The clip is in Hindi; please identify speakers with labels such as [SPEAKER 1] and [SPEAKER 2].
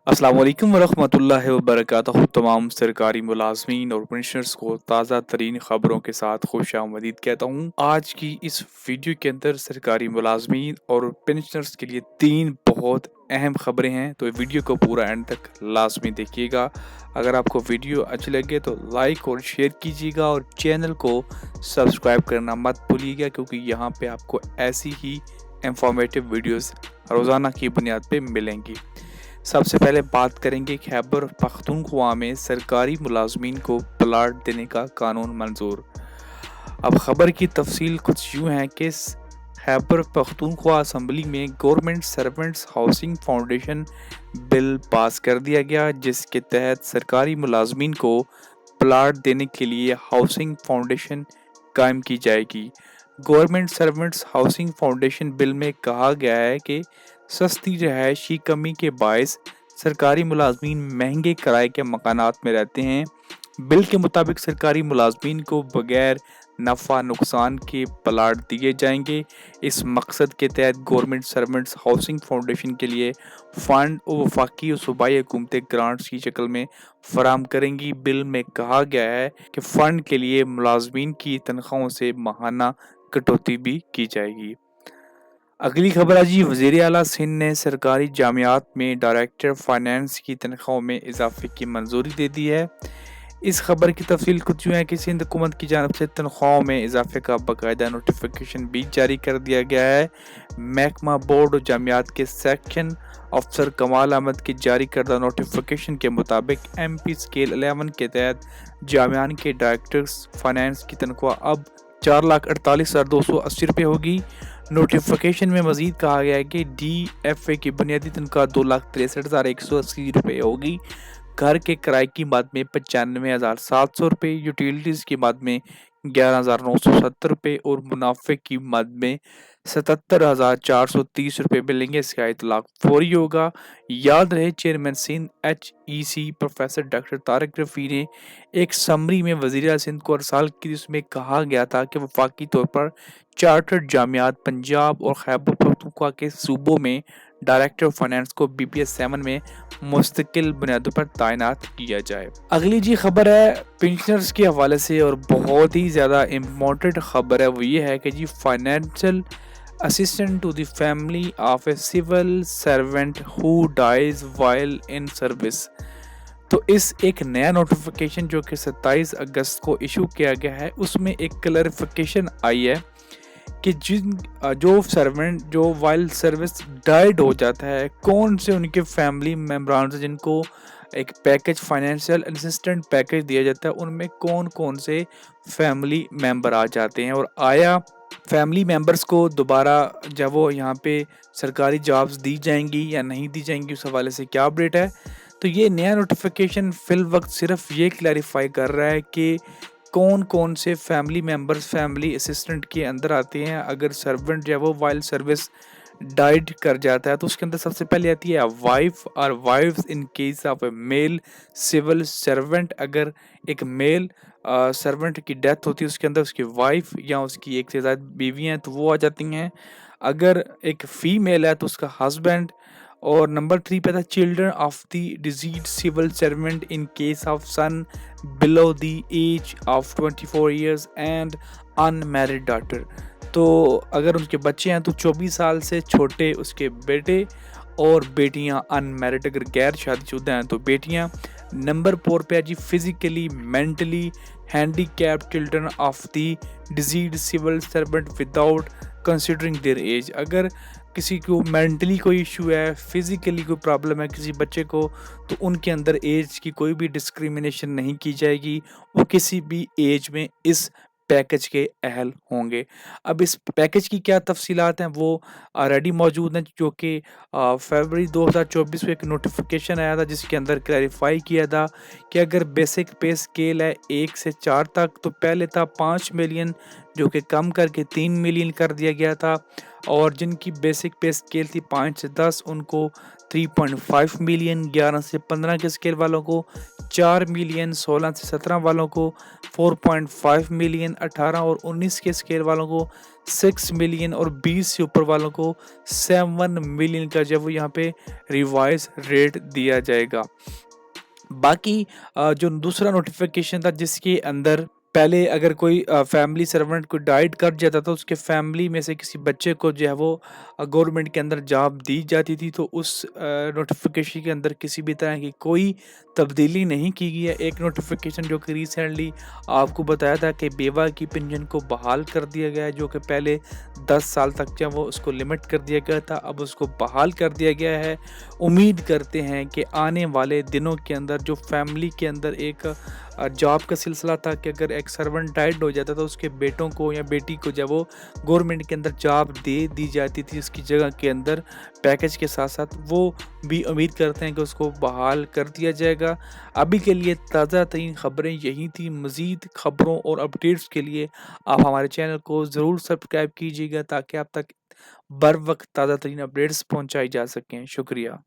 [SPEAKER 1] अस्सलाम वालेकुम वरहमतुल्लाहि वबरकातुहू। तमाम सरकारी मुलाजमीन और पेंशनर्स को ताज़ा तरीन ख़बरों के साथ खुशामदीद कहता हूँ। आज की इस वीडियो के अंदर सरकारी मुलाजमीन और पेंशनर्स के लिए तीन बहुत अहम ख़बरें हैं, तो वीडियो को पूरा एंड तक लाजमी देखिएगा। अगर आपको वीडियो अच्छी लगे तो लाइक और शेयर कीजिएगा और चैनल को सब्सक्राइब करना मत भूलिएगा, क्योंकि यहाँ पे आपको ऐसी ही इंफॉर्मेटिव वीडियोस रोज़ाना की बुनियाद पे मिलेंगी। सबसे पहले बात करेंगे खैबर पख्तूनख्वा में सरकारी मुलाजमीन को प्लाट देने का कानून मंजूर। अब खबर की तफसील कुछ यूँ है कि खैबर पख्तूनख्वा असम्बली में government servants housing foundation bill pass कर दिया गया, जिसके तहत सरकारी मुलाजमीन को प्लाट देने के लिए हाउसिंग फाउंडेशन कायम की जाएगी। Government servants housing foundation bill में कहा गया है कि सस्ती रिहाइश की कमी के बायस सरकारी मुलाजमीन महंगे किराए के मकानात में रहते हैं। बिल के मुताबिक सरकारी मुलाजमीन को बगैर नफ़ा नुकसान के प्लाट दिए जाएंगे। इस मकसद के तहत गवर्नमेंट सर्वेंट्स हाउसिंग फाउंडेशन के लिए फ़ंड और वफाकी और सूबाई हुकूमतें ग्रांट्स की शक्ल में फराम करेंगी। बिल में कहा गया है कि फ़ंड के लिए मुलाजमीन की तनख्वाहों से माहाना कटौती भी की जाएगी। अगली खबर है जी, वज़ीर आला सिंध ने सरकारी जामियात में डायरेक्टर फाइनेंस की तनख्वाहों में इजाफे की मंजूरी दे दी है। इस खबर की तफसील कुछ यूँ है कि सिंध हुकूमत की जानब से तनख्वाहों में इजाफे का बाकायदा नोटिफिकेशन भी जारी कर दिया गया है। महकमा बोर्ड और जामियात के सेक्शन अफसर कमाल अहमद की जारी करदा नोटिफिकेशन के मुताबिक MP स्केल 11 के तहत जामियान के डायरेक्टर्स फाइनेंस की तनख्वाह अब 4,48,280 रुपये होगी। नोटिफिकेशन में मजीद कहा गया है कि DFA की बुनियादी तनख्वाह 2,63,180 रुपये होगी। घर के किराए की मद में 95,700 रुपये, यूटिलिटीज़ की मद में 11,970 रुपये और मुनाफे की मद में 77,430 रुपये मिलेंगे। इसका इतलाक फौरी होगा। याद रहे, chairman Sindh HEC professor doctor Tariq Rafi ने एक समरी में वज़ीर सिंध को अरसाल की, जिसमें कहा गया था कि वफाकी तौर पर चार्टर्ड जामियात पंजाब और खैबर पख्तूनख्वा के सूबों में डायरेक्टर फाइनेंस को BPS 7 में मुस्तकिल बुनियादों पर तैनात किया जाए। अगली जी खबर है पेंशनर्स के हवाले से और बहुत ही ज़्यादा इम्पोर्टेंट खबर है। वो ये है कि जी financial assistant to the family of a civil servant who dies while in service. तो इस एक नया नोटिफिकेशन जो कि 27 अगस्त को इशू किया गया है, उसमें एक क्लैरिफिकेशन आई है कि जो सर्वेंट जो वाइल सर्विस डाइड हो जाता है, कौन से उनके फैमिली मेम्बरान से जिनको एक पैकेज फाइनेंशियल असिस्टेंट पैकेज दिया जाता है, उनमें कौन कौन से फैमिली मेम्बर आ जाते हैं, और आया फैमिली मेम्बर्स को दोबारा जब वो यहाँ पे सरकारी जॉब्स दी जाएंगी या नहीं दी जाएंगी, उस हवाले से क्या अपडेट है। तो ये नया नोटिफिकेशन फिल वक्त सिर्फ ये क्लैरिफाई कर रहा है कि कौन कौन से फैमिली मेम्बर्स फैमिली असिस्टेंट के अंदर आते हैं। अगर सर्वेंट जो है वो वाइल्ड सर्विस डाइड कर जाता है तो उसके अंदर सबसे पहले आती है वाइफ और wives in case of a male civil servant. अगर एक मेल सर्वेंट की डेथ होती है, उसके अंदर उसकी वाइफ या उसकी एक से ज़्यादा बीवियाँ हैं तो वो आ जाती हैं। अगर एक फीमेल है तो उसका हस्बैंड। और नंबर 3 पे था children of the deceased civil servant in case of son below the age of 24 years and unmarried daughter. तो अगर उनके बच्चे हैं तो 24 साल से छोटे उसके बेटे, और बेटियां अनमैरिड अगर गैर शादीशुदा हैं तो बेटियां। नंबर 4 पे है जी physically mentally handicapped children of the deceased civil servant without considering their age. अगर किसी को मेंटली कोई इशू है, फिजिकली कोई प्रॉब्लम है किसी बच्चे को, तो उनके अंदर एज की कोई भी डिस्क्रिमिनेशन नहीं की जाएगी, वो किसी भी एज में इस पैकेज के अहल होंगे। अब इस पैकेज की क्या तफसीलात हैं वो ऑलरेडी मौजूद हैं, जो कि फरवरी 2024 में एक नोटिफिकेशन आया था जिसके अंदर क्लैरिफाई किया था कि अगर बेसिक पे स्केल है 1 से 4 तक, तो पहले था 5 मिलियन जो कि कम करके 3 मिलियन कर दिया गया था, और जिनकी बेसिक पे स्केल थी 5 से 10 उनको 3.5 मिलियन, 11 से 15 के स्केल वालों को 4 मिलियन, 16 से 17 वालों को 4.5 मिलियन, 18 और 19 के स्केल वालों को 6 मिलियन और 20 से ऊपर वालों को 7 मिलियन का जब वो यहाँ पे रिवाइज रेट दिया जाएगा। बाकी जो दूसरा नोटिफिकेशन था जिसके अंदर पहले अगर कोई फैमिली सर्वेंट को डाइट कर जाता था, उसके फैमिली में से किसी बच्चे को जो है वो गवर्नमेंट के अंदर जॉब दी जाती थी, तो उस नोटिफिकेशन के अंदर किसी भी तरह की कोई तब्दीली नहीं की गई है। एक नोटिफिकेशन जो कि रिसेंटली आपको बताया था कि बेवा की पेंशन को बहाल कर दिया गया है, जो कि पहले 10 साल तक जो वो उसको लिमिट कर दिया गया था, अब उसको बहाल कर दिया गया है। उम्मीद करते हैं कि आने वाले दिनों के अंदर जो फैमिली के अंदर एक जॉब का सिलसिला था कि अगर एक सर्वेंट डाइड हो जाता तो उसके बेटों को या बेटी को जब वो गवर्नमेंट के अंदर जॉब दे दी जाती थी उसकी जगह के अंदर पैकेज के साथ साथ, वो भी उम्मीद करते हैं कि उसको बहाल कर दिया जाएगा। अभी के लिए ताज़ा तरीन खबरें यही थी। मज़ीद खबरों और अपडेट्स के लिए आप हमारे चैनल को ज़रूर सब्सक्राइब कीजिएगा ताकि आप तक बर वक्त ताज़ा तरीन अपडेट्स पहुँचाई जा सकें। शुक्रिया।